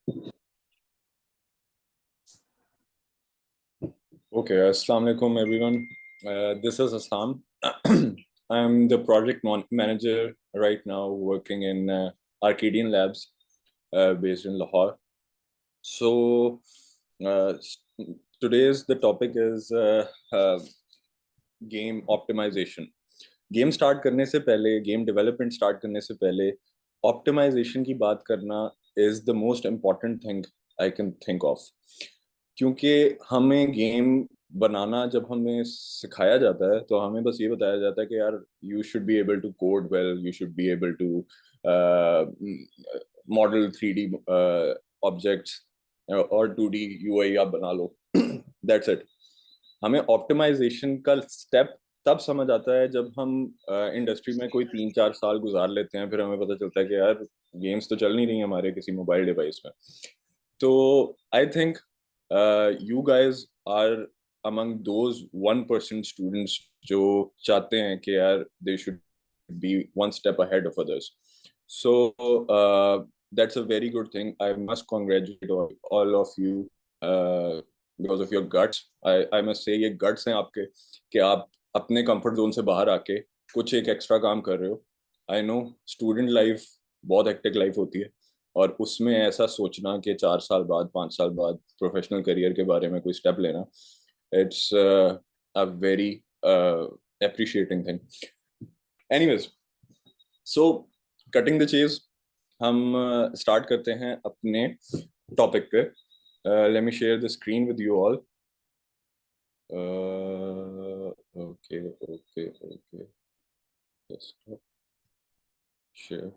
Okay, Assalamu alaikum everyone. This is Assam. I'm the manager right now working in Arcadian Labs based in Lahore. So uh, s- today's the topic is game optimization. Game start करने से पहले game development start करने से पहले optimisation की बात करना is the most important thing I can think of क्योंकि हमें गेम बनाना जब हमें सिखाया जाता है तो हमें बस ये बताया जाता है कि यार you should be able to code well you should be able to model 3D objects और 2D यूआई आप बना लो दैट्स इट हमें ऑप्टिमाइजेशन का स्टेप तब समझ आता है जब हम इंडस्ट्री में कोई 3-4 साल गुजार लेते हैं फिर हमें पता चलता है कि यार गेम्स तो चल नहीं रही हमारे किसी मोबाइल डिवाइस में तो I think you guys are among those 1% students जो चाहते हैं कि यार they should be one step ahead of others. So that's a very good thing. I must congratulate all of you because of your guts. I must say ये guts हैं आपके कि आप अपने comfort zone से बाहर आके कुछ एक एक्स्ट्रा काम कर रहे हो. I know student life बहुत हेक्टिक लाइफ होती है और उसमें ऐसा सोचना कि 4 साल बाद 5 साल बाद प्रोफेशनल करियर के बारे में कोई स्टेप लेना it's a very appreciating thing anyways so cutting the chase हम स्टार्ट करते हैं अपने टॉपिक पे let me share the screen with you all okay okay okay share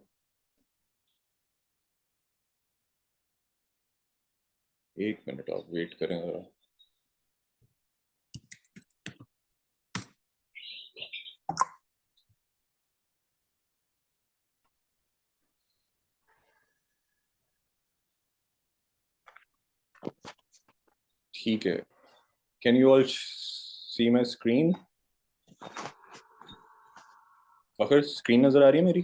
एक मिनट आप वेट करें जरा ठीक है can you all see my screen अगर स्क्रीन नजर आ रही है मेरी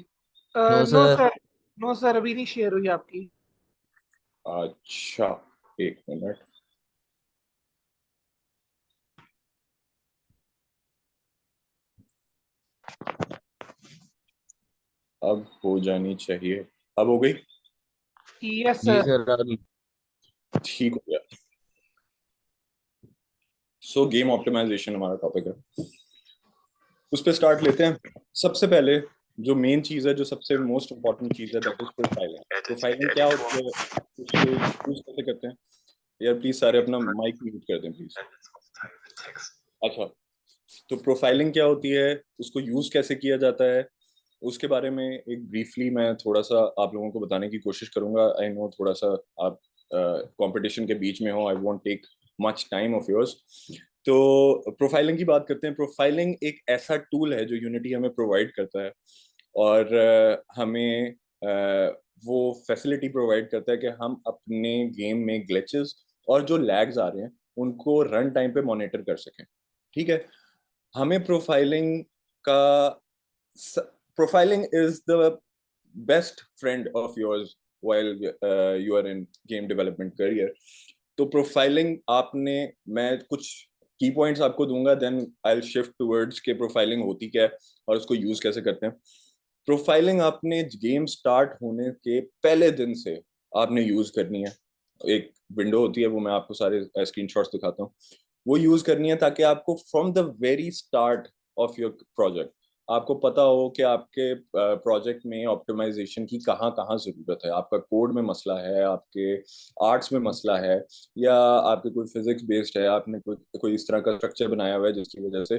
no no sir. Sir. No sir, अभी नहीं शेयर हुई आपकी। अच्छा एक मिनट अब हो जानी चाहिए अब हो गई यस जी सर। सर अभी ठीक हो गया सो गेम ऑप्टिमाइजेशन हमारा टॉपिक है उस पर स्टार्ट लेते हैं सबसे पहले जो मेन चीज है जो सबसे मोस्ट इम्पोर्टेंट चीज है दैट इज प्रोफाइलिंग प्रोफाइलिंग क्या होती है उसको यूज कैसे करते हैं यार प्लीज सारे अपना माइक म्यूट कर दें प्लीज अच्छा तो प्रोफाइलिंग क्या होती है उसको यूज कैसे किया जाता है उसके बारे में एक ब्रीफली मैं थोड़ा सा आप लोगों को बताने की कोशिश करूंगा आई नो थोड़ा सा आप कंपटीशन के बीच में हो I won't take much time of yours तो प्रोफाइलिंग की बात करते हैं प्रोफाइलिंग एक ऐसा टूल है जो यूनिटी हमें प्रोवाइड करता है और हमें वो फैसिलिटी प्रोवाइड करता है कि हम अपने गेम में ग्लिचेस और जो लैग्स आ रहे हैं उनको रन टाइम पे मॉनिटर कर सकें ठीक है हमें प्रोफाइलिंग का profiling is the best friend of yours while you are in game development career तो प्रोफाइलिंग आपने मैं कुछ की पॉइंट्स आपको दूंगा then I will shift towards के प्रोफाइलिंग होती क्या है और उसको यूज कैसे करते हैं प्रोफाइलिंग आपने गेम स्टार्ट होने के पहले दिन से आपने यूज करनी है एक विंडो होती है वो मैं आपको सारे स्क्रीनशॉट्स दिखाता हूँ वो यूज करनी है ताकि आपको from the very start of your project आपको पता हो कि आपके प्रोजेक्ट में ऑप्टिमाइजेशन की कहाँ कहाँ जरूरत है आपका कोड में मसला है आपके आर्ट्स में मसला है या आपके कोई फिजिक्स बेस्ड है आपने कोई इस तरह का स्ट्रक्चर बनाया हुआ है जिसकी वजह से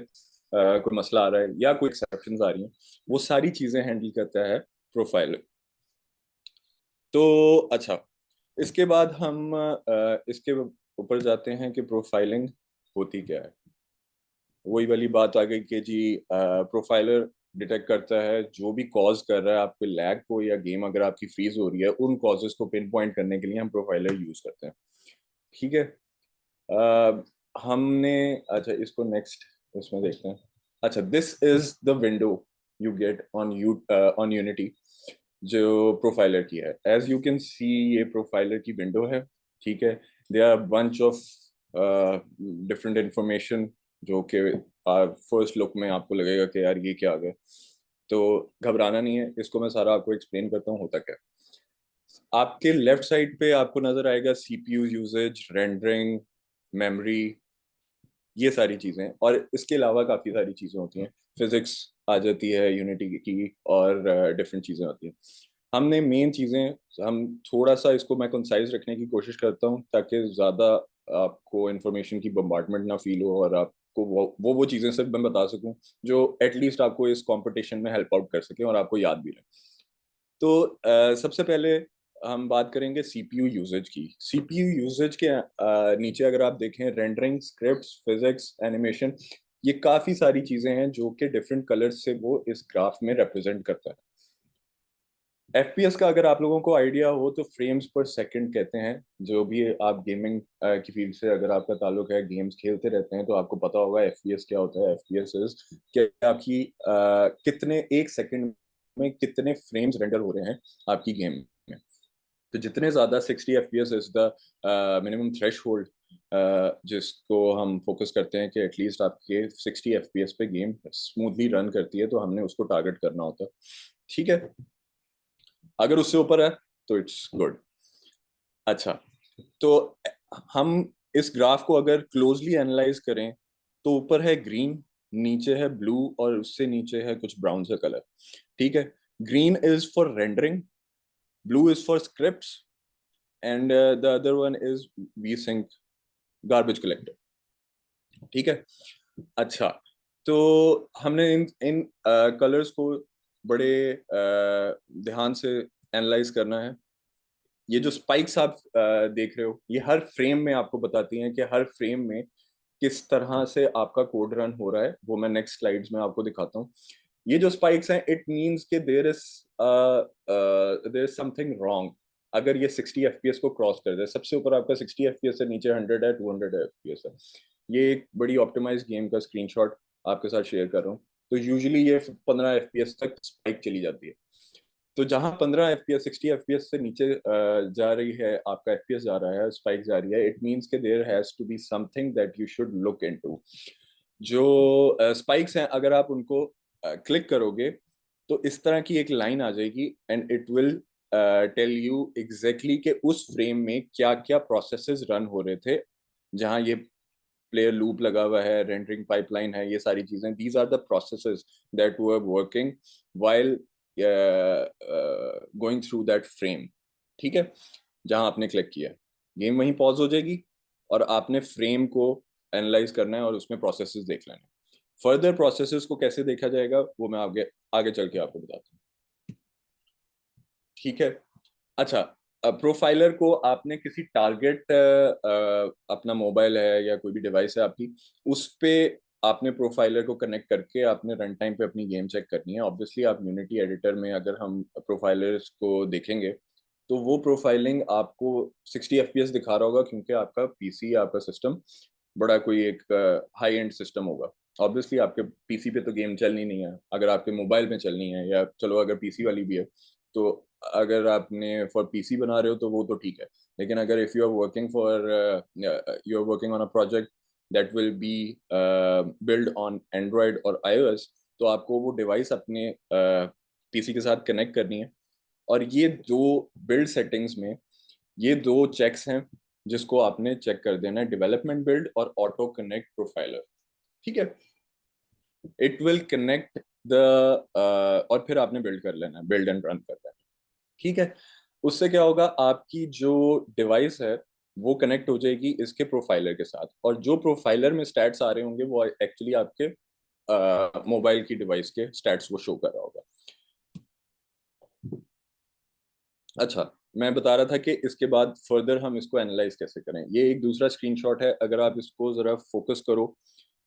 कोई मसला आ रहा है या कोई एक्सेप्शन आ रही है वो सारी चीजें हैंडल करता है प्रोफाइल तो अच्छा इसके बाद हम इसके ऊपर जाते हैं कि प्रोफाइलिंग होती क्या है वही वाली बात आ गई कि जी प्रोफाइलर डिटेक्ट करता है जो भी कॉज कर रहा है आपके लैग को या गेम अगर आपकी फ्रीज हो रही है उन कॉजेस को पिन पॉइंट करने के लिए हम प्रोफाइलर यूज करते हैं ठीक है हमने अच्छा इसको नेक्स्ट इसमें देखते हैं अच्छा this is the window you get on unity जो प्रोफाइलर की है। एज यू कैन सी ये प्रोफाइलर की विंडो है, ठीक है। They are bunch of different information जो कि फर्स्ट लुक में आपको लगेगा कि यार ये क्या आ गया। तो घबराना नहीं है, इसको मैं सारा आपको एक्सप्लेन करता हूँ होता क्या है। आपके लेफ्ट साइड पे आपको नजर आएगा सीपीयू यूजेज, रेंडरिंग, मेमोरी, ये सारी चीजें। और इसके अलावा काफी सारी चीजें होती हैं, फिजिक्स आ जाती है यूनिटी की, और डिफरेंट चीजें होती हैं। हमने मेन चीजें, हम थोड़ा सा इसको मैं कंसाइज रखने की कोशिश करता हूँ ताकि ज्यादा आपको इंफॉर्मेशन की बम्बार्डमेंट ना फील हो, और आपको वो चीजें सिर्फ मैं बता सकूं जो एटलीस्ट आपको इस कंपटीशन में हेल्प आउट कर सके और आपको याद भी रहे। तो सबसे पहले हम बात करेंगे सीपीयू यूजेज की। सीपीयू यूजेज के नीचे अगर आप देखें, रेंडरिंग, स्क्रिप्ट्स, फिजिक्स, एनिमेशन, ये काफी सारी चीजें हैं जो कि डिफरेंट कलर्स से वो इस ग्राफ में रिप्रेजेंट करता है। एफपीएस का अगर आप लोगों को आइडिया हो तो फ्रेम्स पर सेकंड कहते हैं। जो भी आप गेमिंग की फील्ड से अगर आपका ताल्लुक है, गेम्स खेलते रहते हैं, तो आपको पता होगा एफपीएस क्या होता है। एफपीएस इज कि आपकी कितने एक सेकंड में कितने फ्रेम्स रेंडर हो रहे हैं आपकी गेम में। तो जितने ज्यादा 60 FPS is the minimum threshold जिसको हम फोकस करते हैं कि एटलीस्ट आपके 60 एफपीएस पे गेम स्मूथली रन करती है, तो हमने उसको टारगेट करना होता है, ठीक है। अगर उससे ऊपर है तो इट्स गुड। अच्छा, तो हम इस ग्राफ को अगर क्लोजली एनालाइज करें तो ऊपर है ग्रीन, नीचे है ब्लू, और उससे नीचे है कुछ ब्राउन सा कलर, ठीक है। Green is for rendering, blue is for scripts, and the other one is V sync garbage collector, ठीक है। अच्छा, तो हमने इन इन कलर्स को बड़े ध्यान से एनालाइज करना है। ये जो स्पाइक्स आप देख रहे हो, ये हर फ्रेम में आपको बताती हैं कि हर फ्रेम में किस तरह से आपका कोड रन हो रहा है। वो मैं नेक्स्ट स्लाइड्स में आपको दिखाता हूँ। ये जो स्पाइक्स हैं, इट मींस कि देयर इज समथिंग रॉन्ग अगर ये 60 एफपीएस को क्रॉस कर दे। सबसे ऊपर आपका 60 एफपीएस है, नीचे 100 है, 200 एफपीएस है। ये एक बड़ी ऑप्टिमाइज गेम का स्क्रीनशॉट आपके साथ शेयर कर रहा हूँ। तो यूजुअली ये 15 एफपीएस तक स्पाइक चली जाती है। तो जहां 15 एफपीएस 60 एफपीएस से नीचे जा रही है, आपका एफपीएस जा रहा है, स्पाइक जा रही है, इट मींस के there has to be something that you should look into. जो स्पाइक्स हैं, अगर आप उनको क्लिक करोगे तो इस तरह की एक लाइन आ जाएगी, and it will tell you exactly कि उस फ्रेम में क्या क्या प्रोसेसेस रन हो रहे थे। जहां ये प्लेयर लूप लगा हुआ है, रेंडरिंग पाइपलाइन है, ये सारी चीजें, these are the processes that were working while going through that frame, ठीक है। जहां आपने क्लिक किया, गेम वहीं पॉज हो जाएगी और आपने फ्रेम को एनालाइज करना है और उसमें प्रोसेसेस देख लेना है। फर्दर प्रोसेसेस को कैसे देखा जाएगा वो मैं आगे आगे चल के आपको बताता हूँ, ठीक है। अच्छा, प्रोफाइलर को आपने किसी टारगेट, अपना मोबाइल है या कोई भी डिवाइस है आपकी, उस पे आपने प्रोफाइलर को कनेक्ट करके आपने रन टाइम पे अपनी गेम चेक करनी है। ऑब्वियसली आप यूनिटी एडिटर में अगर हम प्रोफाइलर्स को देखेंगे तो वो प्रोफाइलिंग आपको 60 एफपीएस दिखा रहा होगा, क्योंकि आपका पीसी, आपका सिस्टम बड़ा कोई एक हाई एंड सिस्टम होगा। ऑब्वियसली आपके पीसी पे तो गेम चलनी नहीं है, अगर आपके मोबाइल में चलनी है, या चलो अगर पीसी वाली भी है तो अगर आपने फॉर पीसी बना रहे हो तो वो तो ठीक है। लेकिन अगर if you are working for you are working on a project that will be build on Android और आईओएस, तो आपको वो डिवाइस अपने पीसी के साथ कनेक्ट करनी है। और ये दो बिल्ड सेटिंग्स में ये दो चेक्स हैं जिसको आपने चेक कर देना है, डेवलपमेंट बिल्ड और ऑटो कनेक्ट प्रोफाइलर, ठीक है। इट विल कनेक्ट द और फिर आपने बिल्ड कर लेना है, बिल्ड एंड रन करना है, ठीक है। उससे क्या होगा, आपकी जो डिवाइस है वो कनेक्ट हो जाएगी इसके प्रोफाइलर के साथ, और जो प्रोफाइलर में स्टैट्स आ रहे होंगे वो एक्चुअली आपके मोबाइल की डिवाइस के स्टैट्स को शो कर रहा होगा। अच्छा, मैं बता रहा था कि इसके बाद फर्दर हम इसको एनालाइज कैसे करें। ये एक दूसरा स्क्रीनशॉट है, अगर आप इसको जरा फोकस करो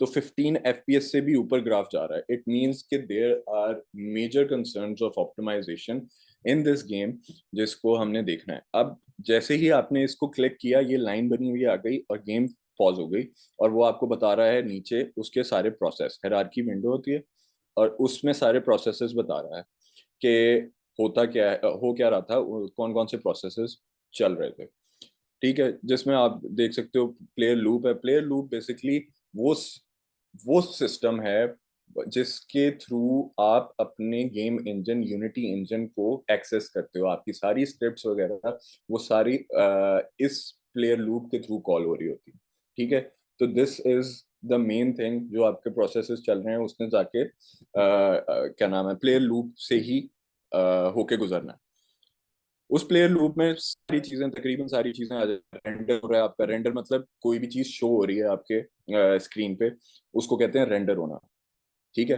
तो 15 एफपीएस से भी ऊपर ग्राफ जा रहा है। इट मींस कि there are major concerns of optimisation in this game जिसको हमने देखना है। अब जैसे ही आपने इसको क्लिक किया, ये लाइन बनी हुई आ गई और गेम पॉज हो गई, और वो आपको बता रहा है नीचे उसके सारे प्रोसेस, हायरार्की विंडो होती है और उसमें सारे प्रोसेसेस बता रहा है कि होता क्या हो क्या रहा था, कौन कौन से प्रोसेसेस चल रहे थे। ठीक है, जिसमें आप देख सकते हो प्लेयर लूप है। प्लेयर लूप बेसिकली वो वो सिस्टम है जिसके थ्रू आप अपने गेम इंजन यूनिटी इंजन को एक्सेस करते हो। आपकी सारी स्क्रिप्ट्स वगैरह वो सारी इस प्लेयर लूप के थ्रू कॉल हो रही होती है। ठीक है, तो this is the main thing जो आपके प्रोसेसेस चल रहे हैं उसने जाके क्या नाम है, प्लेयर लूप से ही होके गुजरना है। उस प्लेयर लूप में सारी चीजें, तकरीबन सारी चीजें आ जाती हैं। रेंडर हो रहा है आपका, रेंडर मतलब कोई भी चीज शो हो रही है आपके स्क्रीन पे, उसको कहते हैं रेंडर होना। ठीक है,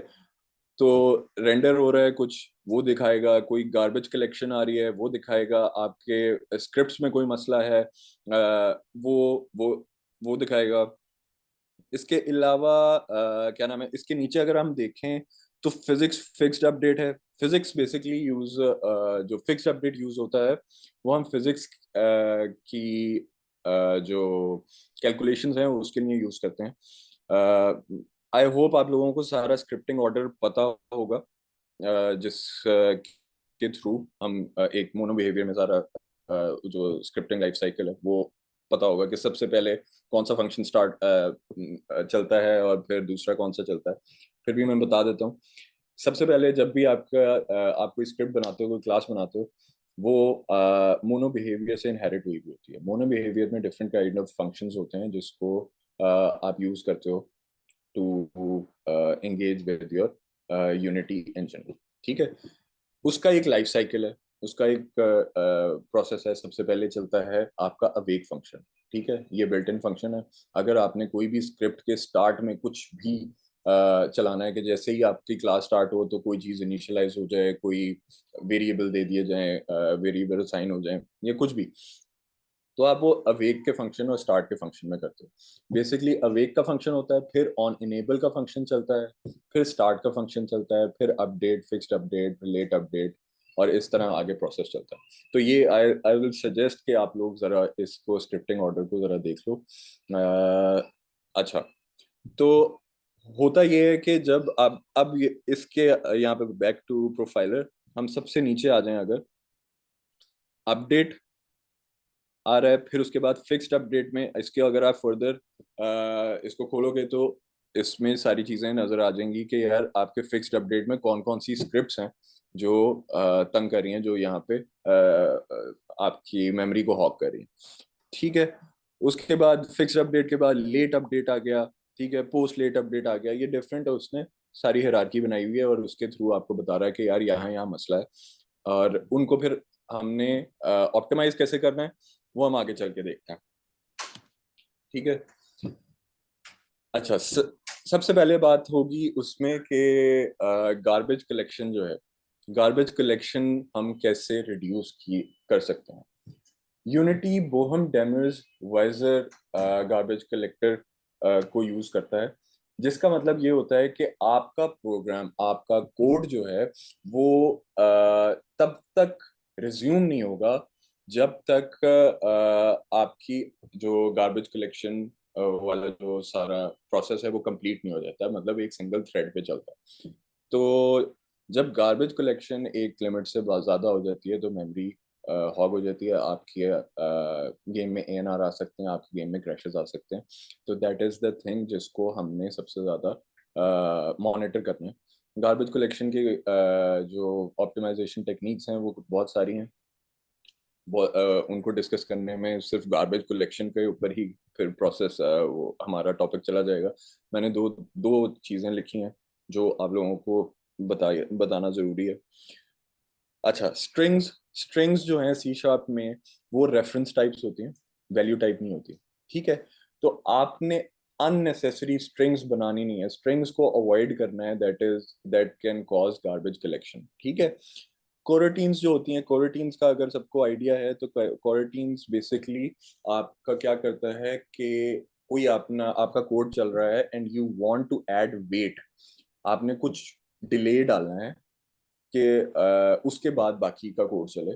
तो रेंडर हो रहा है कुछ, वो दिखाएगा। कोई गार्बेज कलेक्शन आ रही है, वो दिखाएगा। आपके स्क्रिप्ट्स में कोई मसला है, वो दिखाएगा। इसके अलावा क्या नाम है, इसके नीचे अगर हम देखें तो फिजिक्स फिक्स्ड अपडेट है। फिजिक्स बेसिकली यूज जो फिक्स्ड अपडेट यूज होता है वो हम फिजिक्स की जो कैलकुलेशंस हैं उसके लिए यूज करते हैं। आई होप आप लोगों को सारा स्क्रिप्टिंग ऑर्डर पता होगा, जिस के थ्रू हम एक मोनो बिहेवियर में सारा जो स्क्रिप्टिंग लाइफ साइकिल है वो पता होगा कि सबसे पहले कौन सा फंक्शन स्टार्ट चलता है और फिर दूसरा कौन सा चलता है। फिर भी मैं बता देता हूँ। सबसे पहले जब भी आप कोई स्क्रिप्ट बनाते हो, कोई क्लास बनाते हो, वो मोनो बिहेवियर से इनहेरिट हुई होती है। मोनो बिहेवियर में डिफरेंट काइंड ऑफ फंक्शंस होते हैं जिसको आप यूज करते हो to engage with your Unity engine. ठीक है, उसका एक लाइफ साइकिल है, उसका एक प्रोसेस है। सबसे पहले चलता है आपका अवेक फंक्शन। ठीक है, ये बिल्ट इन फंक्शन है। अगर आपने कोई भी स्क्रिप्ट के स्टार्ट में कुछ भी चलाना है कि जैसे ही आपकी क्लास स्टार्ट हो तो कोई चीज़ इनिशियलाइज हो जाए, कोई वेरिएबल दे दिए जाए, वेरिएबल साइन हो जाए या कुछ भी, तो आप वो अवेक के फंक्शन और स्टार्ट के फंक्शन में करते हो। बेसिकली अवेक का फंक्शन होता है, फिर ऑन इनेबल का फंक्शन चलता है, फिर स्टार्ट का फंक्शन चलता है, फिर update, fixed update, late update, और इस तरह आगे प्रोसेस चलता है। तो ये आई विल सजेस्ट कि आप लोग जरा इसको स्क्रिप्टिंग ऑर्डर को जरा देख लो। अच्छा, तो होता ये है कि जब अब इसके यहाँ पे बैक टू प्रोफाइलर, हम सबसे नीचे आ जाएं, अगर अपडेट आ रहा है, फिर उसके बाद फिक्स्ड अपडेट में इसके अगर आप फर्दर इसको खोलोगे तो इसमें सारी चीजें नजर आ जाएंगी कि यार आपके फिक्स्ड अपडेट में कौन कौन सी स्क्रिप्ट्स हैं जो तंग कर रही हैं, जो यहाँ पे आपकी मेमोरी को हॉग कर रही हैं। ठीक है, उसके बाद फिक्स्ड अपडेट के बाद लेट अपडेट आ गया। ठीक है, पोस्ट लेट अपडेट आ गया। ये डिफरेंट है, उसने सारी हायरार्की बनाई हुई है और उसके थ्रू आपको बता रहा है कि यार यहाँ यहाँ मसला है, और उनको फिर हमने ऑप्टिमाइज कैसे करना है वो हम आगे चल के देखते हैं। ठीक है, अच्छा, सबसे पहले बात होगी उसमें कि गार्बेज कलेक्शन जो है, गार्बेज कलेक्शन हम कैसे रिड्यूस की कर सकते हैं। Unity Boehm Demers Weiser garbage collector को यूज करता है, जिसका मतलब ये होता है कि आपका प्रोग्राम, आपका कोड जो है वो तब तक रिज्यूम नहीं होगा जब तक आपकी जो गार्बेज कलेक्शन वाला जो सारा प्रोसेस है वो कंप्लीट नहीं हो जाता, मतलब एक सिंगल थ्रेड पे चलता है। तो जब गार्बेज कलेक्शन एक लिमिट से बहुत ज़्यादा हो जाती है तो मेमोरी हॉग हो जाती है, आपकी गेम में एएनआर आ सकते हैं, आपके गेम में क्रैशेस आ सकते हैं। तो दैट इज़ द थिंग जिसको हमने सबसे ज़्यादा मॉनिटर करना है। गार्बेज कलेक्शन की जो ऑप्टिमाइजेशन टेक्निक्स हैं वो बहुत सारी हैं। उनको डिस्कस करने में सिर्फ गार्बेज कलेक्शन के ऊपर ही फिर प्रोसेस वो हमारा टॉपिक चला जाएगा। मैंने दो दो चीज़ें लिखी हैं जो आप लोगों को बताना ज़रूरी है। अच्छा, स्ट्रिंग्स, स्ट्रिंग्स जो हैं सी शार्प में वो रेफरेंस टाइप्स होती हैं, वैल्यू टाइप नहीं होती। ठीक है, तो आपने अननेसेसरी स्ट्रिंग्स बनानी नहीं है, स्ट्रिंग्स को अवॉइड करना है, that can cause garbage collection. ठीक है, कोरोटीन्स जो होती हैं, कोरोटीन्स का अगर सबको आइडिया है तो कोरोटीन्स बेसिकली आपका क्या करता है कि कोई अपना आपका कोड चल रहा है and you want to add wait, आपने कुछ डिले डालना है कि उसके बाद बाकी का कोड चले।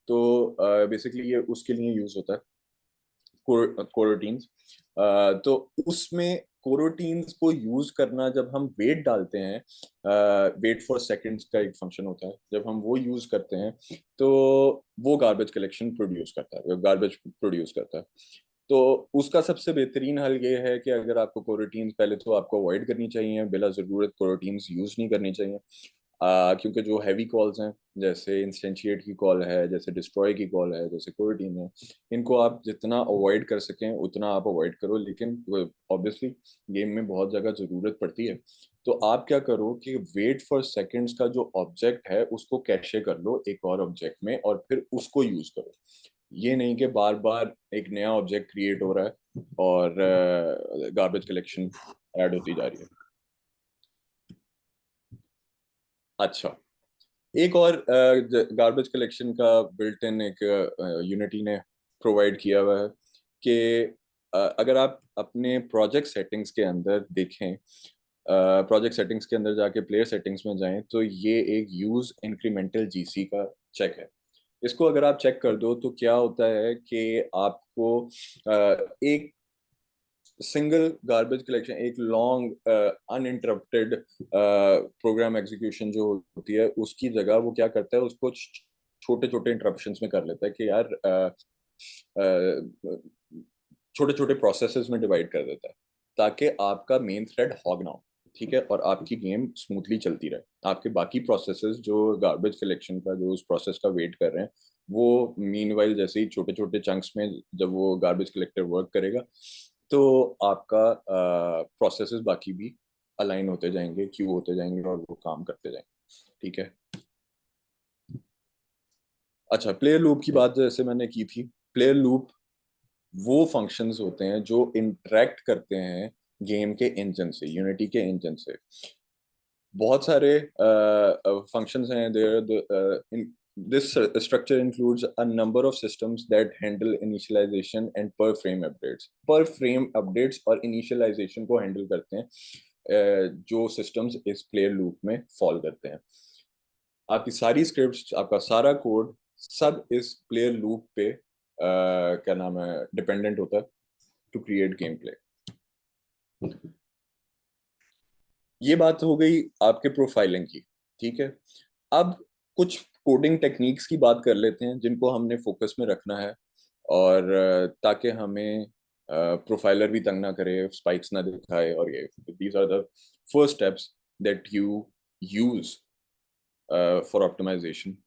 तो बेसिकली ये उसके लिए यूज होता है कोरोटीन्स। तो उसमें कोरोटीन्स को यूज करना, जब हम वेट डालते हैं, वेट फॉर सेकंड्स का एक फंक्शन होता है, जब हम वो यूज करते हैं तो वो गार्बेज कलेक्शन प्रोड्यूस करता है, गार्बेज प्रोड्यूस करता है। तो उसका सबसे बेहतरीन हल ये है कि अगर आपको कोरोटीन्स, पहले तो आपको अवॉइड करनी चाहिए, बिला जरूरत कोरोटीन्स यूज नहीं करनी चाहिए। क्योंकि जो हैवी कॉल्स हैं, जैसे इंस्टेंशिएट की कॉल है, जैसे डिस्ट्रॉय की कॉल है, जैसे कोरोटीन है, इनको आप जितना अवॉइड कर सकें उतना आप अवॉइड करो। लेकिन ऑब्वियसली गेम में बहुत जगह जरूरत पड़ती है, तो आप क्या करो कि वेट फॉर सेकंड्स का जो ऑब्जेक्ट है उसको कैशे कर लो एक और ऑब्जेक्ट में, और फिर उसको यूज करो। ये नहीं कि बार बार एक नया ऑब्जेक्ट क्रिएट हो रहा है और गार्बेज कलेक्शन ऐड होती जा रही है। अच्छा, एक और गार्बेज कलेक्शन का बिल्ट इन एक यूनिटी ने प्रोवाइड किया हुआ है कि अगर आप अपने प्रोजेक्ट सेटिंग्स के अंदर देखें, प्रोजेक्ट सेटिंग्स के अंदर जाके प्लेयर सेटिंग्स में जाएं, तो ये एक यूज इंक्रीमेंटल जीसी का चेक है। इसको अगर आप चेक कर दो तो क्या होता है कि आपको एक सिंगल गार्बेज कलेक्शन, एक लॉन्ग अनइंटरप्टेड प्रोग्राम एग्जीक्यूशन जो होती है, उसकी जगह वो क्या करता है, उसको छोटे छोटे इंटरप्शंस में कर लेता है कि यार छोटे छोटे प्रोसेसेस में डिवाइड कर देता है, ताकि आपका मेन थ्रेड हॉग ना हो। ठीक है, और आपकी गेम स्मूथली चलती रहे। आपके बाकी प्रोसेसेस जो गार्बेज कलेक्शन का, जो उस प्रोसेस का वेट कर रहे हैं, वो मीनवाइल जैसे ही छोटे छोटे चंक्स में जब वो गार्बेज कलेक्टर वर्क करेगा, तो आपका प्रोसेसेस बाकी भी अलाइन होते जाएंगे, क्यू होते जाएंगे, और वो काम करते जाएंगे। ठीक है। अच्छा, प्लेयर लूप की बात जैसे मैंने की थी, प्लेयर लूप वो फंक्शंस होते हैं जो इंटरेक्ट करते हैं गेम के इंजन से, यूनिटी के इंजन से। बहुत सारे functions हैं there. This structure includes a number of systems that handle initialization and per frame updates. Per frame updates और initialization को handle करते हैं जो systems इस player loop में fall करते हैं। आपकी सारी स्क्रिप्ट्स, आपका सारा कोड, सब इस प्लेयर लूप पे क्या नाम है, डिपेंडेंट होता है टू क्रिएट गेम प्ले। ये बात हो गई आपके प्रोफाइलिंग की। ठीक है, अब कुछ कोडिंग टेक्निक्स की बात कर लेते हैं जिनको हमने फोकस में रखना है, और ताकि हमें प्रोफाइलर भी तंग ना करे, स्पाइक्स ना दिखाए, और ये these are the first steps that you use for optimisation.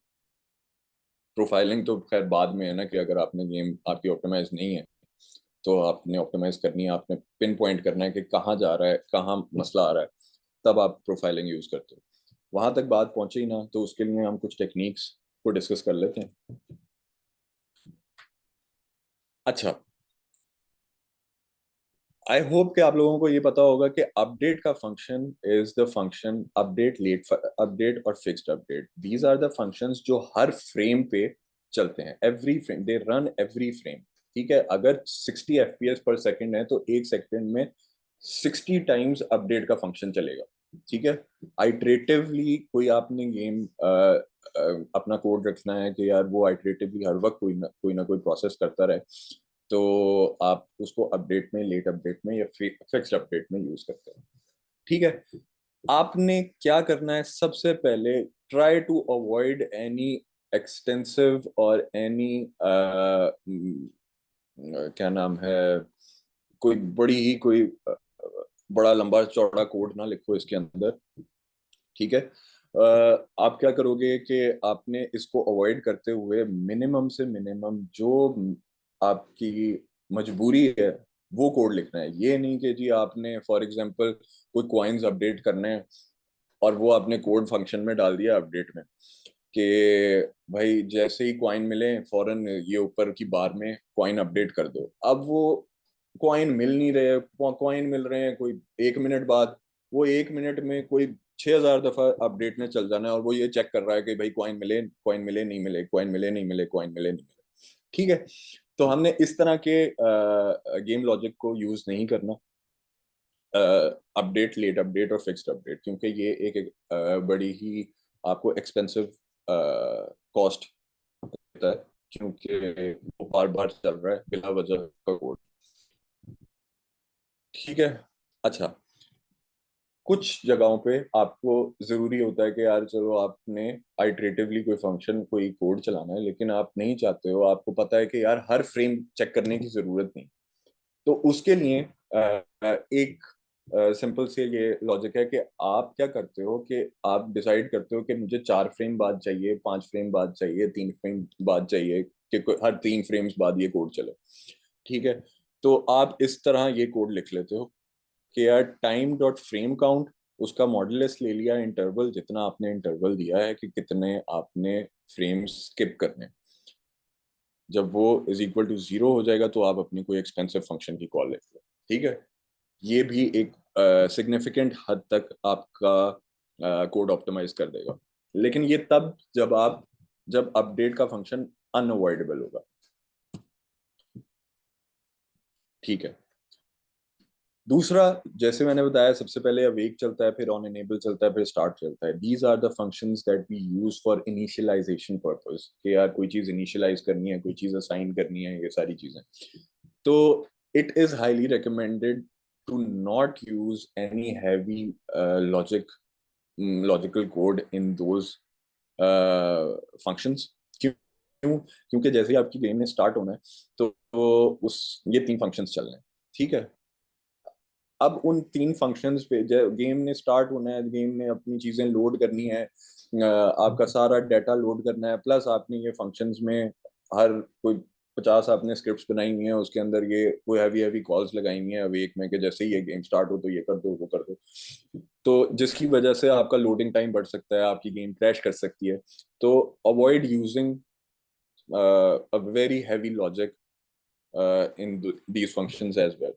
Profiling तो खैर बाद में है ना, कि अगर आपने गेम आपकी ऑप्टिमाइज नहीं है तो आपने ऑप्टिमाइज करनी है, आपने पिन पॉइंट करना है कि कहाँ जा रहा है, कहाँ मसला आ रहा है, तब आप प्रोफाइलिंग यूज करते हो। वहां तक बात पहुंचे ही ना, तो उसके लिए हम कुछ टेक्निक्स को डिस्कस कर लेते हैं। अच्छा, आई होप कि आप लोगों को ये पता होगा कि अपडेट का function is the function update, late update और fixed update. These are the functions जो हर फ्रेम पे चलते हैं, every frame, they run every frame. ठीक है, अगर 60 एफपीएस पर सेकंड है तो एक सेकंड में 60 टाइम्स अपडेट का फंक्शन चलेगा। ठीक है, आइट्रेटिवली कोई आपने गेम अपना कोड रखना है कि यार वो आइट्रेटिवली हर वक्त कोई ना कोई प्रोसेस करता रहे, तो आप उसको अपडेट में, लेट अपडेट में या फिक्स्ड अपडेट में यूज करते हैं। ठीक है, आपने क्या करना है, सबसे पहले try to avoid any extensive और एनी क्या नाम है, कोई बड़ी ही कोई बड़ा लंबा चौड़ा कोड ना लिखो इसके अंदर। ठीक है, आप क्या करोगे कि आपने इसको अवॉइड करते हुए मिनिमम से मिनिमम जो आपकी मजबूरी है वो कोड लिखना है। ये नहीं कि जी आपने फॉर एग्जांपल कोई कॉइन्स अपडेट करने हैं और वो आपने कोड फंक्शन में डाल दिया अपडेट में कि भाई जैसे ही कॉइन मिले फौरन ये ऊपर की बार में कॉइन अपडेट कर दो। अब वो कॉइन मिल नहीं रहे, कॉइन मिल रहे हैं कोई 1 मिनट बाद, वो 1 मिनट में कोई 6,000 दफा अपडेट में चल जाना है, और वो ये चेक कर रहा है कि भाई कॉइन मिले, कॉइन मिले नहीं मिले, कॉइन मिले नहीं मिले, कॉइन मिले नहीं मिले। ठीक है, तो हमने इस तरह के गेम लॉजिक को यूज नहीं करना, अपडेट, लेट अपडेट और फिक्स्ड अपडेट, क्योंकि ये एक बड़ी ही आपको एक्सपेंसिव कॉस्ट देता है, क्योंकि वो बार बार चल रहा है बिना वजह का कोड। ठीक है, अच्छा, कुछ जगहों पे आपको जरूरी होता है कि यार चलो आपने आइटरेटिवली कोई फंक्शन कोई कोड चलाना है, लेकिन आप नहीं चाहते हो, आपको पता है कि यार हर फ्रेम चेक करने की जरूरत नहीं। तो उसके लिए एक सिंपल से ये लॉजिक है कि आप क्या करते हो कि आप डिसाइड करते हो कि मुझे 4 फ्रेम बाद चाहिए, 5 फ्रेम बाद चाहिए, 3 फ्रेम बाद चाहिए, कि हर 3 फ्रेम्स बाद ये कोड चले। ठीक है, तो आप इस तरह ये कोड लिख लेते हो कि यार टाइम डॉट फ्रेम काउंट, उसका मॉडुलस ले लिया इंटरवल, जितना आपने इंटरवल दिया है कि कितने आपने फ्रेम्स स्किप करने। जब वो इज इक्वल टू 0 हो जाएगा तो आप अपनी कोई एक्सपेंसिव फंक्शन की कॉल लेते हो। ठीक है, ये भी एक सिग्निफिकेंट हद तक आपका कोड ऑप्टिमाइज कर देगा, लेकिन ये तब जब अपडेट का फंक्शन अनअवॉइडेबल होगा। ठीक है, दूसरा, जैसे मैंने बताया, सबसे पहले अवेक चलता है, फिर ऑन एनेबल चलता है, फिर स्टार्ट चलता है। These are the functions that we use for initialisation purpose, कि यार कोई चीज इनिशियलाइज करनी है, कोई चीज असाइन करनी है, ये सारी चीजें। तो it is highly recommended to not use any heavy logic logical code in those functions. क्यों? क्योंकि जैसे ही आपकी गेम में स्टार्ट होना है तो उस ये 3 फंक्शंस चल रहे हैं। ठीक है, अब उन 3 फंक्शंस पे गेम ने स्टार्ट होना है, गेम ने अपनी चीजें लोड करनी है, आपका सारा डाटा लोड करना है, प्लस आपने ये फंक्शंस में हर कोई 50 आपने स्क्रिप्ट्स बनाई हुई हैं, उसके अंदर ये कोई हैवी हैवी कॉल्स लगाई हुई हैं अवेक में कि जैसे ही ये गेम स्टार्ट हो तो ये कर दो, वो कर दो। तो जिसकी वजह से आपका लोडिंग टाइम बढ़ सकता है, आपकी गेम क्रैश कर सकती है। तो avoid using a very heavy logic in these functions as well.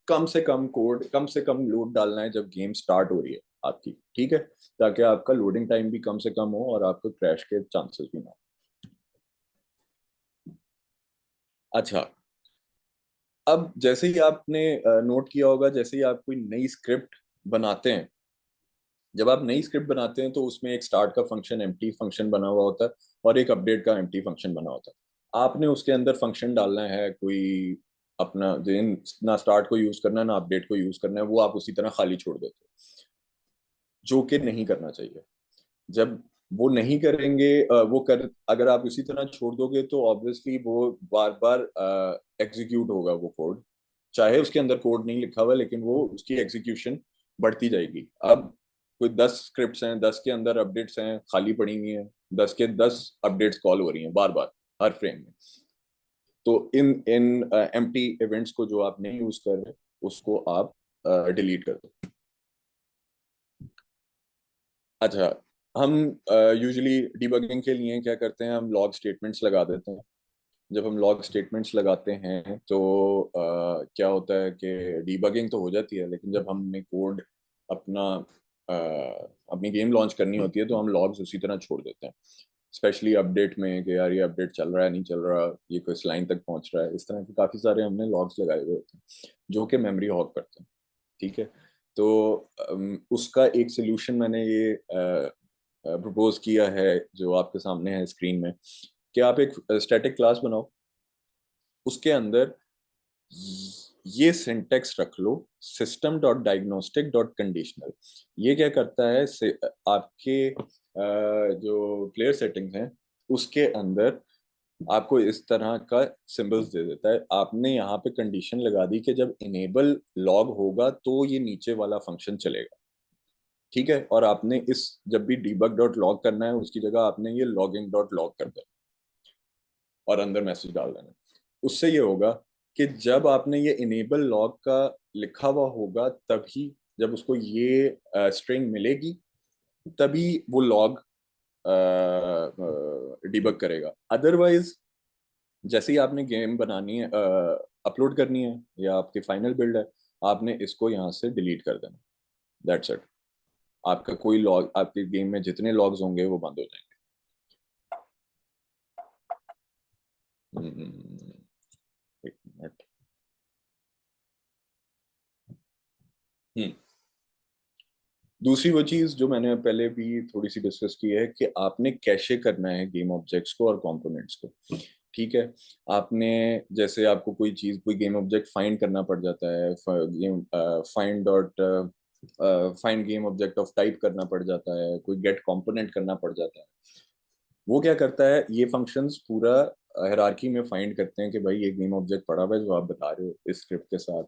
कम से कम कोड, कम से कम लोड डालना है जब गेम स्टार्ट हो रही है आपकी। ठीक है, ताकि आपका लोडिंग टाइम भी कम से कम हो और आपको क्रैश के चांसेस भी ना हो। अच्छा, अब जैसे ही आपने नोट किया होगा, जैसे ही आप कोई नई स्क्रिप्ट बनाते हैं, जब आप नई स्क्रिप्ट बनाते हैं तो उसमें एक स्टार्ट का फंक्शन एम्प्टी फंक्शन बना हुआ होता है और एक अपडेट का एम्प्टी फंक्शन बना होता है। आपने उसके अंदर फंक्शन डालना है कोई अपना, जिन ना स्टार्ट को यूज करना है ना अपडेट को यूज करना है, वो आप उसी तरह खाली छोड़ देते हो, जो कि नहीं करना चाहिए। जब वो नहीं करेंगे, वो कर अगर आप इसी तरह छोड़ दोगे तो ऑब्वियसली वो बार बार एग्जीक्यूट होगा वो कोड, चाहे उसके अंदर कोड नहीं लिखा हुआ, लेकिन वो उसकी एग्जीक्यूशन बढ़ती जाएगी। अब कोई 10 स्क्रिप्ट्स हैं, 10 के अंदर अपडेट्स हैं खाली पड़ी हुई हैं, 10 के 10 अपडेट्स कॉल हो रही हैं बार बार हर फ्रेम में। तो इन इन एम्प्टी इवेंट्स को जो आप नहीं यूज कर रहे, उसको आप डिलीट कर दो। अच्छा, हम यूजुअली डिबगिंग के लिए क्या करते हैं, हम लॉग स्टेटमेंट्स लगा देते हैं। जब हम लॉग स्टेटमेंट्स लगाते हैं तो क्या होता है कि डिबगिंग तो हो जाती है, लेकिन जब हमने कोड अपना अपनी गेम लॉन्च करनी होती है तो हम लॉग्स उसी तरह छोड़ देते हैं, स्पेशली अपडेट में कि यार ये अपडेट चल रहा है, नहीं चल रहा, ये किस लाइन तक पहुंच रहा है, इस तरह के काफ़ी सारे हमने लॉग्स लगाए हुए होते हैं जो कि मेमोरी हॉग करते हैं। ठीक है, तो उसका एक सोल्यूशन मैंने ये प्रपोज किया है जो आपके सामने है स्क्रीन में, कि आप एक स्टैटिक क्लास बनाओ, उसके अंदर ये सिंटेक्स रख लो, system dot diagnostic dot conditional. ये क्या करता है, आपके जो प्लेयर सेटिंग्स हैं उसके अंदर आपको इस तरह का सिंबल्स दे देता है। आपने यहाँ पे कंडीशन लगा दी कि जब इनेबल लॉग होगा तो ये नीचे वाला फंक्शन चलेगा। ठीक है, और आपने इस जब भी डीबग डॉट लॉग करना है उसकी जगह आपने ये लॉगिंग डॉट लॉग कर देना और अंदर मैसेज डाल देना। उससे ये होगा कि जब आपने ये इनेबल लॉग का लिखा हुआ होगा, तभी जब उसको ये स्ट्रिंग मिलेगी तभी वो लॉग डिबग करेगा। अदरवाइज जैसे ही आपने गेम बनानी है, अपलोड करनी है, या आपकी फाइनल बिल्ड है, आपने इसको यहाँ से डिलीट कर देना। दैट्स इट, आपका कोई लॉग, आपके गेम में जितने लॉग्स होंगे वो बंद हो जाएंगे। एक मिनट। हम्म दूसरी वो चीज जो मैंने पहले भी थोड़ी सी डिस्कस की है कि आपने कैशे करना है गेम ऑब्जेक्ट्स को और कंपोनेंट्स को। ठीक है। आपने जैसे आपको कोई चीज, कोई गेम ऑब्जेक्ट फाइंड करना पड़ जाता है, game find dot find game object of type करना पड़ जाता है, कोई गेट कंपोनेंट करना पड़ जाता है। वो क्या करता है, ये फंक्शंस पूरा हायरार्की में फाइंड करते हैं कि भाई ये गेम ऑब्जेक्ट पड़ा हुआ है जो आप बता रहे हो इस स्क्रिप्ट के साथ,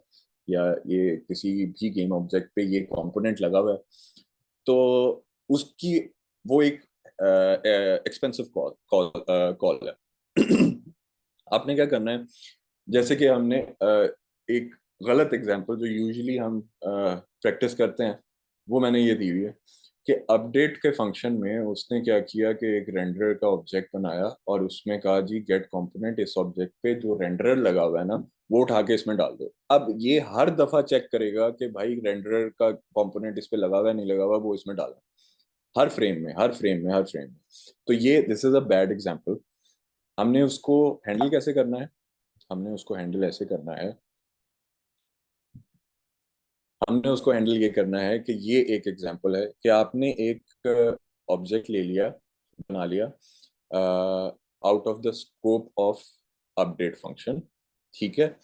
या ये किसी भी गेम ऑब्जेक्ट पे ये कंपोनेंट लगा हुआ है। तो उसकी वो एक एक्सपेंसिव कॉल कॉल कॉल है। आपने क्या करना है, जैसे कि हमने एक गलत एग्जांपल जो यूजुअली हम प्रैक्टिस करते हैं, वो मैंने ये दी हुई है कि अपडेट के फंक्शन में उसने क्या किया कि एक रेंडर का ऑब्जेक्ट बनाया और उसमें कहा जी गेट कंपोनेंट इस ऑब्जेक्ट पे जो रेंडर लगा हुआ है ना वो उठा के इसमें डाल दो। अब ये हर दफा चेक करेगा कि भाई रेंडर का कंपोनेंट इस पे लगा हुआ है नहीं लगा हुआ, वो इसमें डालना हर फ्रेम में, हर फ्रेम में, हर फ्रेम में। तो ये this is a bad example. हमने उसको हैंडल कैसे करना है, हमने उसको हैंडल ऐसे करना है, हमने उसको हैंडल ये करना है कि ये एक एग्जांपल है कि आपने एक ऑब्जेक्ट ले लिया, बना लिया out of the scope of update function, ठीक है।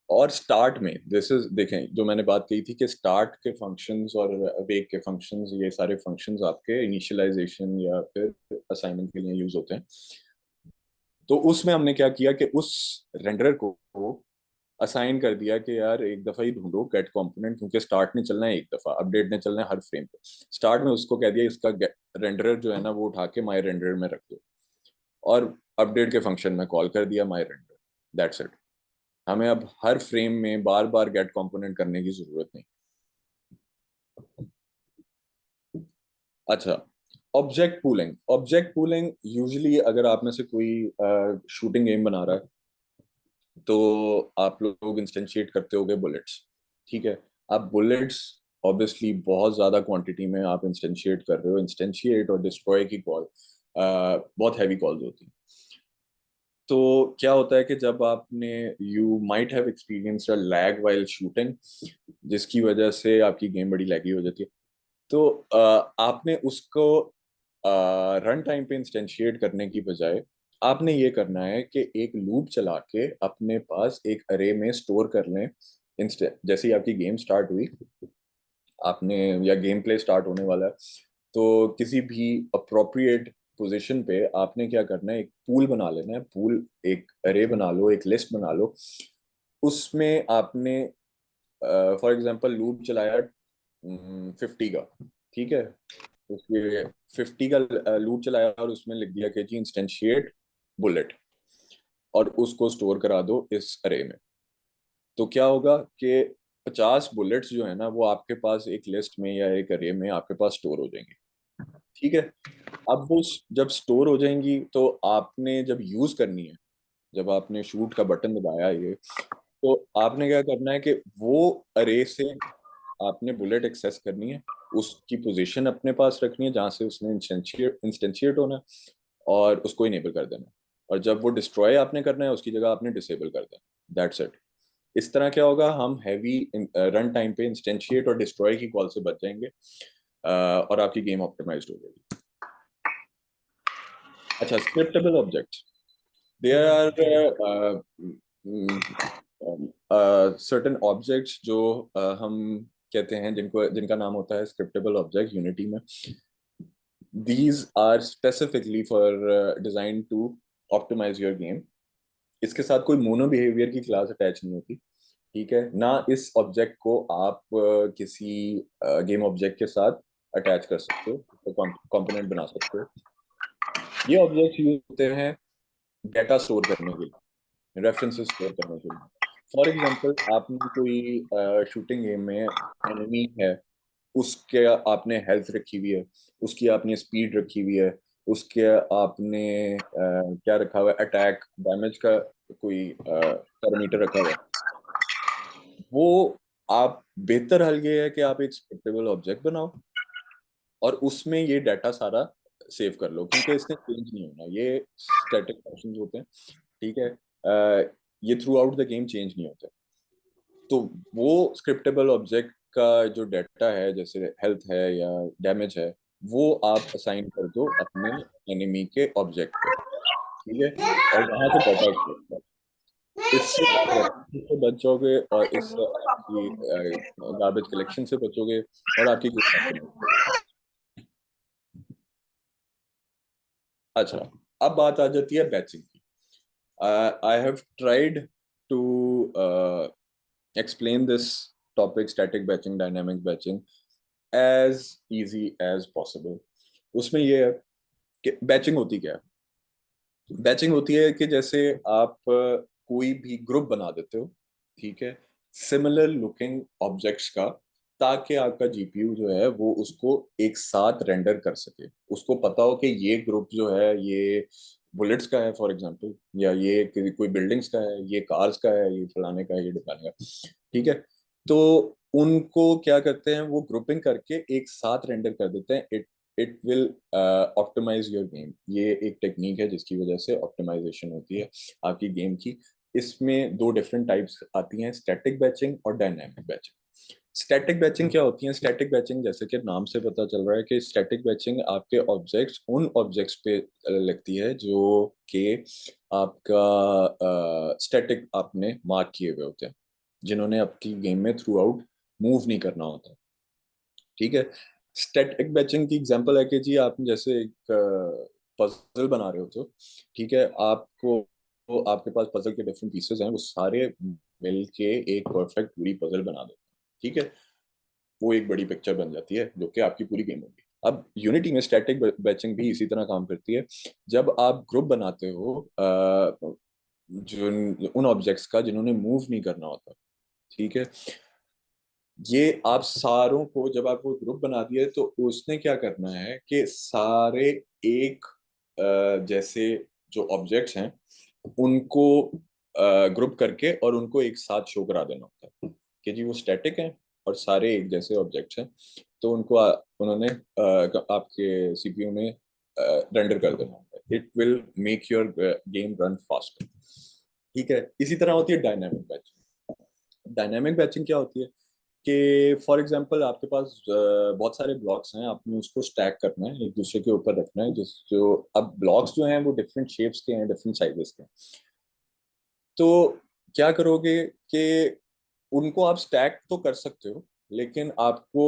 और स्टार्ट में दिस इज, देखें जो मैंने बात कही थी कि स्टार्ट के फंक्शंस और वेक के फंक्शंस, ये सारे फंक्शंस आपके इनिशियलाइजेशन या फिर असाइनमेंट के लिए यूज होते हैं। तो उसमें हमने क्या किया कि उस रेंडर को असाइन कर दिया कि यार एक दफा ही ढूंढो गेट कंपोनेंट, क्योंकि स्टार्ट ने चलना है एक दफा, अपडेट ने चलना है हर फ्रेम पे। स्टार्ट में उसको कह दिया इसका रेंडर जो है ना वो उठा के माई रेंडर में रख दो, और अपडेट के फंक्शन में कॉल कर दिया माई रेंडर। That's it. हमें अब हर फ्रेम में बार बार गेट कंपोनेंट करने की जरूरत नहीं। अच्छा, object pooling. Object pooling usually अगर आप में से कोई शूटिंग गेम बना रहा है तो आप लोग इंस्टेंशिएट करते होगे बुलेट्स, ठीक है। अब बुलेट्स ऑब्वियसली बहुत ज्यादा क्वांटिटी में आप इंस्टेंशिएट कर रहे हो। इंस्टेंशिएट और डिस्ट्रॉय की कॉल बहुत हैवी कॉल्स होती हैं। तो क्या होता है कि जब आपने, you might have experienced a lag while shooting, जिसकी वजह से आपकी गेम बड़ी लैगी हो जाती है। तो आपने उसको रन टाइम पे इंस्टेंशिएट करने की बजाय आपने ये करना है कि एक लूप चला के अपने पास एक अरे में स्टोर कर लें। जैसे ही आपकी गेम स्टार्ट हुई, आपने, या गेम प्ले स्टार्ट होने वाला है, तो किसी भी अप्रोप्रिएट पोजीशन पे आपने क्या करना है, एक पूल बना लेना है। पूल, एक अरे बना लो, एक लिस्ट बना लो। उसमें आपने फॉर एग्जांपल लूप चलाया 50 का, ठीक है। उसके 50 का लूप चलाया और उसमें लिख दिया कि जी इंस्टेंशिएट बुलेट, और उसको स्टोर करा दो इस अरे में। तो क्या होगा कि 50 बुलेट्स जो है ना वो आपके पास एक लिस्ट में या एक अरे में आपके पास स्टोर हो जाएंगी, ठीक है। अब वो जब स्टोर हो जाएंगी तो आपने जब यूज करनी है, जब आपने शूट का बटन दबाया ये, तो आपने क्या करना है कि वो अरे से आपने बुलेट एक्सेस करनी है, उसकी पोजीशन अपने पास रखनी है जहां से उसने इंस्टेंशिएट होना है, और उसको इनेबल कर देना है। और जब वो डिस्ट्रॉय आपने करना है उसकी जगह आपने डिसेबल कर देना है। That's it. इस तरह क्या होगा, हम हैवी रन टाइम पे इंस्टेंशिएट और डिस्ट्रॉय की कॉल से बच जाएंगे, और आपकी गेम ऑप्टिमाइज्ड हो जाएगी। अच्छा, scriptable objects, there are certain objects जो हम कहते हैं, जिनको, जिनका नाम होता है स्क्रिप्टेबल ऑब्जेक्ट यूनिटी में। These are specifically for design to optimize your game. इसके साथ कोई मोनो बिहेवियर की क्लास अटैच नहीं होती, ठीक है ना। इस ऑब्जेक्ट को आप किसी गेम ऑब्जेक्ट के साथ अटैच कर सकते हो, तो कंपोनेंट बना सकते हो। ये ऑब्जेक्ट यूज होते हैं डेटा स्टोर करने के लिए, रेफरेंसेस स्टोर करने के लिए। फॉर एग्जांपल, आपने कोई शूटिंग गेम में एनिमी है, उसके आपने हेल्थ रखी हुई है, उसकी आपने स्पीड रखी हुई है, उसके आपने क्या रखा हुआ है, अटैक डैमेज का कोई पैरामीटर रखा हुआ है। वो आप, बेहतर हल ये है कि आप एक स्क्रिप्टेबल ऑब्जेक्ट बनाओ और उसमें ये डाटा सारा सेव कर लो, क्योंकि इसने चेंज नहीं होना, ये स्टैटिक फंक्शंस होते हैं, ठीक है। ये through out the game change नहीं होते। तो वो स्क्रिप्टेबल ऑब्जेक्ट का जो डाटा है, जैसे हेल्थ है या डैमेज है, वो आप असाइन कर दो अपने एनिमी के ऑब्जेक्ट पे। ठीक है, और वहां से पॉप आउट करता है। इससे इससे बच जाओगे और इससे आपकी गार्बेज कलेक्शन से बचोगे और आपकी अच्छा, अब बात आ जाती है बैचिंग की। I have tried to explain this topic, static batching, dynamic batching, as easy as possible. उसमें ये है कि बैचिंग होती क्या है। बैचिंग होती है कि जैसे आप कोई भी ग्रुप बना देते हो, ठीक है, सिमिलर लुकिंग ऑब्जेक्ट्स का, ताकि आपका जीपीयू जो है वो उसको एक साथ रेंडर कर सके। उसको पता हो कि ये ग्रुप जो है ये बुलेट्स का है फॉर एग्जांपल, या ये कोई बिल्डिंग्स का है, ये कार्स का है, ये फलाने का है, ये ढिकाने का, ठीक है। तो उनको क्या करते हैं, वो ग्रुपिंग करके एक साथ रेंडर कर देते हैं। It will optimise your game. ये एक टेक्निक है जिसकी वजह से ऑप्टिमाइजेशन होती है आपकी गेम की। इसमें दो डिफरेंट टाइप्स आती हैं, स्टैटिक बैचिंग और डायनामिक बैचिंग। स्टैटिक बैचिंग क्या होती है? स्टैटिक बैचिंग जैसे कि नाम से पता चल रहा है कि स्टैटिक बैचिंग आपके ऑब्जेक्ट्स उन ऑब्जेक्ट्स पे लगती है जो कि आपका स्टैटिक आपने मार्क किए हुए होते हैं, जिन्होंने आपकी गेम में थ्रू आउट मूव नहीं करना होता, ठीक है। स्टैटिक बैचिंग की एग्जांपल है कि जी आप जैसे एक पजल बना रहे हो, तो ठीक है, आपको तो आपके पास पजल के डिफरेंट पीसेस हैं, वो सारे मिल के एक परफेक्ट पूरी पजल बना दो, ठीक है। वो एक बड़ी पिक्चर बन जाती है जो कि आपकी पूरी गेम होगी। अब यूनिटी में स्टैटिक बैचिंग भी इसी तरह काम करती है। जब आप ग्रुप बनाते हो जो उन ऑब्जेक्ट्स का जिन्होंने मूव नहीं करना होता, ठीक है, ये आप सारों को जब आप वो ग्रुप बना दिए तो उसने क्या करना है कि सारे एक जैसे जो ऑब्जेक्ट्स हैं उनको ग्रुप करके और उनको एक साथ शो करा देना होता है कि जी वो स्टैटिक हैं और सारे एक जैसे ऑब्जेक्ट्स हैं। तो उनको उन्होंने आपके सीपीयू में रेंडर कर देना होता है। It will make your game run fast, ठीक है। इसी तरह होती है डायनामिक बैचिंग। डायनामिक बैचिंग क्या होती है कि फॉर एग्जांपल आपके पास बहुत सारे ब्लॉक्स हैं, आपने उसको स्टैक करना है, एक दूसरे के ऊपर रखना है। जिस जो अब ब्लॉक्स जो हैं वो डिफरेंट शेप्स के हैं, डिफरेंट साइजेस के हैं। तो क्या करोगे कि उनको आप स्टैक तो कर सकते हो, लेकिन आपको